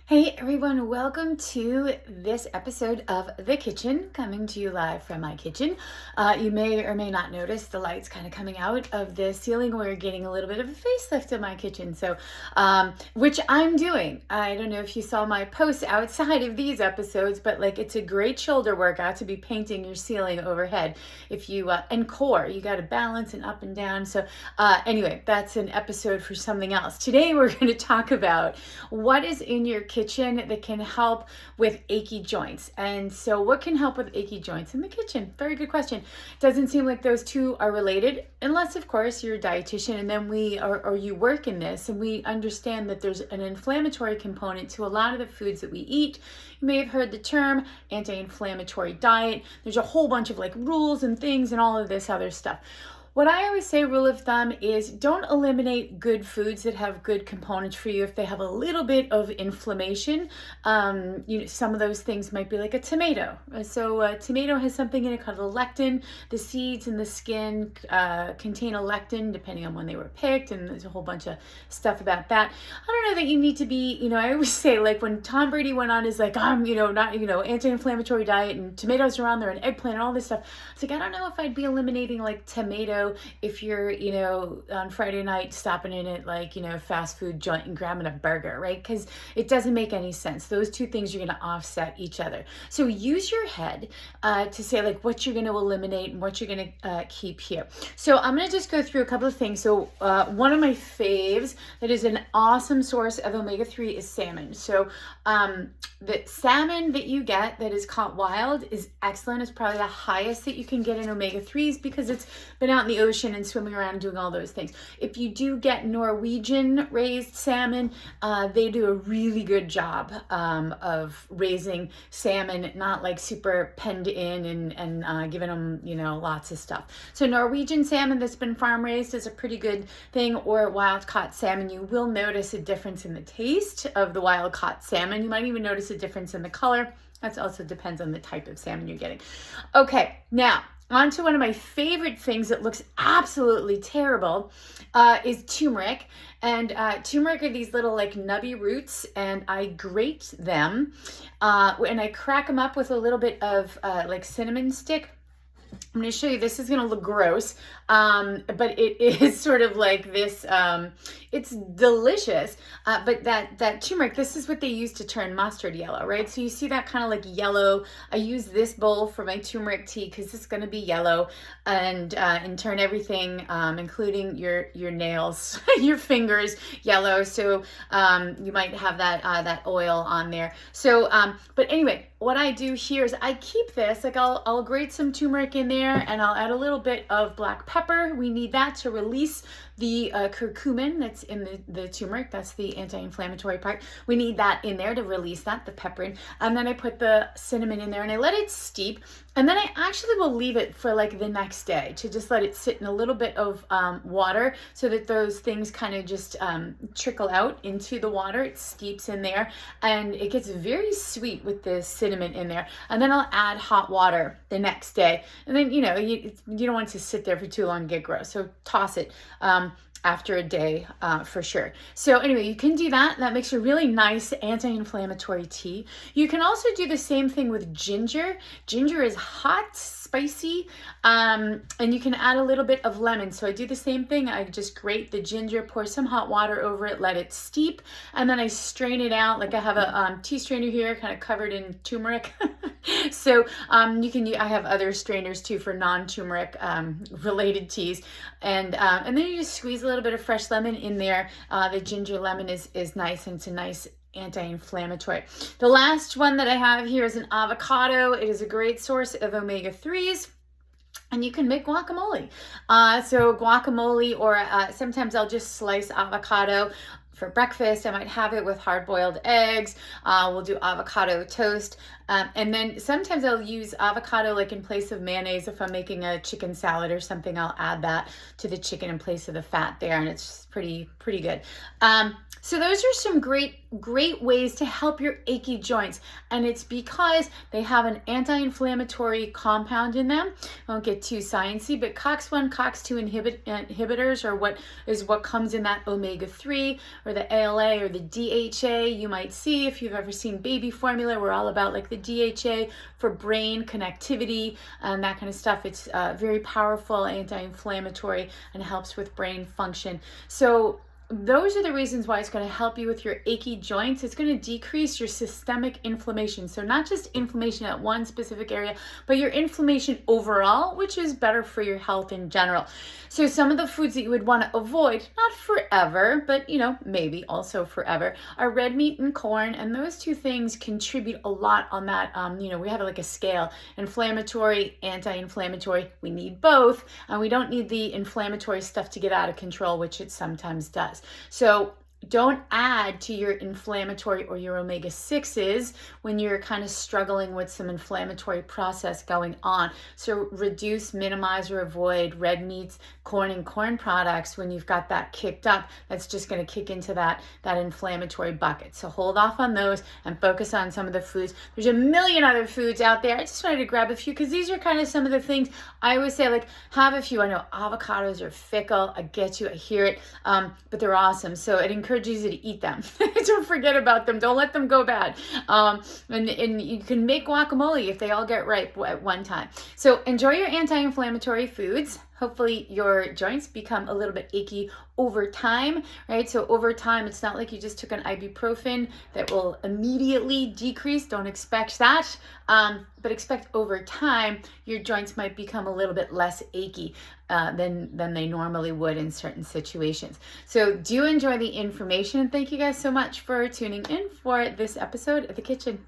Hey everyone, welcome to this episode of The Kitchen, coming to you live from my kitchen. You may or may not notice the lights kind of coming out of the ceiling. We're getting a little bit of a facelift of my kitchen, which I'm doing. I don't know if you saw my posts outside of these episodes, but it's a great shoulder workout to be painting your ceiling overhead. And core, you got to balance and up and down. Anyway, that's an episode for something else. Today we're going to talk about what is in your kitchen that can help with achy joints. And so what can help with achy joints in the kitchen? Very good question. Doesn't seem like those two are related, unless of course you're a dietitian and then you work in this and we understand that there's an inflammatory component to a lot of the foods that we eat. You may have heard the term anti-inflammatory diet. There's a whole bunch of rules and things and all of this other stuff. What I always say, rule of thumb, is don't eliminate good foods that have good components for you if they have a little bit of inflammation. Some of those things might be like a tomato. So a tomato has something in it called a lectin. The seeds and the skin contain a lectin depending on when they were picked, and there's a whole bunch of stuff about that. I don't know that you need to be, I always say when Tom Brady went on his anti-inflammatory diet and tomatoes are on there and eggplant and all this stuff. It's I don't know if I'd be eliminating tomato if you're, on Friday night stopping in at, fast food joint and grabbing a burger, right? Because it doesn't make any sense. Those two things are going to offset each other. So use your head to say what you're going to eliminate and what you're going to keep here. So I'm going to just go through a couple of things. So one of my faves that is an awesome source of omega-3 is salmon. So the salmon that you get that is caught wild is excellent. It's probably the highest that you can get in omega-3s because it's been out in the ocean and swimming around and doing all those things. If you do get Norwegian raised salmon, they do a really good job of raising salmon, not super penned in and giving them, lots of stuff. So Norwegian salmon that's been farm raised is a pretty good thing, or wild caught salmon. You will notice a difference in the taste of the wild caught salmon. You might even notice a difference in the color. That also depends on the type of salmon you're getting. Okay, now on to one of my favorite things that looks absolutely terrible is turmeric. And turmeric are these little nubby roots, and I grate them and I crack them up with a little bit of cinnamon stick. I'm going to show you. This is going to look gross, but it is sort of this. It's delicious, but that turmeric, this is what they use to turn mustard yellow, right? So you see that kind of yellow. I use this bowl for my turmeric tea because it's going to be yellow and turn everything, including your nails, your fingers, yellow. So you might have that oil on there. So, but anyway, what I do here is I keep this, I'll grate some turmeric in there and I'll add a little bit of black pepper. We need that to release the curcumin that's in the turmeric. That's the anti-inflammatory part. We need that in there to release that, the pepperin. And then I put the cinnamon in there and I let it steep. And then I actually will leave it for the next day to just let it sit in a little bit of water so that those things kind of just trickle out into the water. It steeps in there and it gets very sweet with the cinnamon in there. And then I'll add hot water the next day. And then, you don't want it to sit there for too long and get gross. So toss it after a day for sure. So anyway, you can do that. That makes a really nice anti-inflammatory tea. You can also do the same thing with ginger. Ginger is hot, spicy, and you can add a little bit of lemon. So I do the same thing. I just grate the ginger, pour some hot water over it, let it steep, and then I strain it out. I have a tea strainer here kind of covered in turmeric. So I have other strainers too for non-turmeric related teas. And then you just squeeze a little bit of fresh lemon in there. The ginger lemon is nice, and it's a nice anti-inflammatory. The last one that I have here is an avocado. It is a great source of omega-3s. And you can make guacamole. So guacamole, or sometimes I'll just slice avocado for breakfast. I might have it with hard-boiled eggs. We'll do avocado toast. And then sometimes I'll use avocado in place of mayonnaise. If I'm making a chicken salad or something, I'll add that to the chicken in place of the fat there. And it's pretty good. So those are some great ways to help your achy joints, and it's because they have an anti-inflammatory compound in them. I won't get too sciencey, but COX-1, COX-2 inhibitors are what comes in that omega-3 or the ALA or the DHA you might see if you've ever seen baby formula. We're all about like the DHA for brain connectivity and that kind of stuff. It's very powerful anti-inflammatory and helps with brain function. So those are the reasons why it's going to help you with your achy joints. It's going to decrease your systemic inflammation. So not just inflammation at one specific area, but your inflammation overall, which is better for your health in general. So some of the foods that you would want to avoid, not forever, but maybe also forever, are red meat and corn. And those two things contribute a lot on that. We have like a scale, inflammatory, anti-inflammatory. We need both, and we don't need the inflammatory stuff to get out of control, which it sometimes does. So don't add to your inflammatory or your omega-6s when you're kind of struggling with some inflammatory process going on. So reduce, minimize, or avoid red meats, corn, and corn products when you've got that kicked up. That's just going to kick into that inflammatory bucket. So hold off on those and focus on some of the foods. There's a million other foods out there. I just wanted to grab a few because these are kind of some of the things I always say, like, have a few. I know avocados are fickle. I get you. I hear it. But they're awesome. So it encourages you to eat them. Don't forget about them. Don't let them go bad. And you can make guacamole if they all get ripe at one time. So enjoy your anti-inflammatory foods. Hopefully your joints become a little bit achy over time, right? So over time, it's not like you just took an ibuprofen that will immediately decrease. Don't expect that. But expect over time, your joints might become a little bit less achy than they normally would in certain situations. So do enjoy the information. Thank you guys so much for tuning in for this episode of The Kitchen.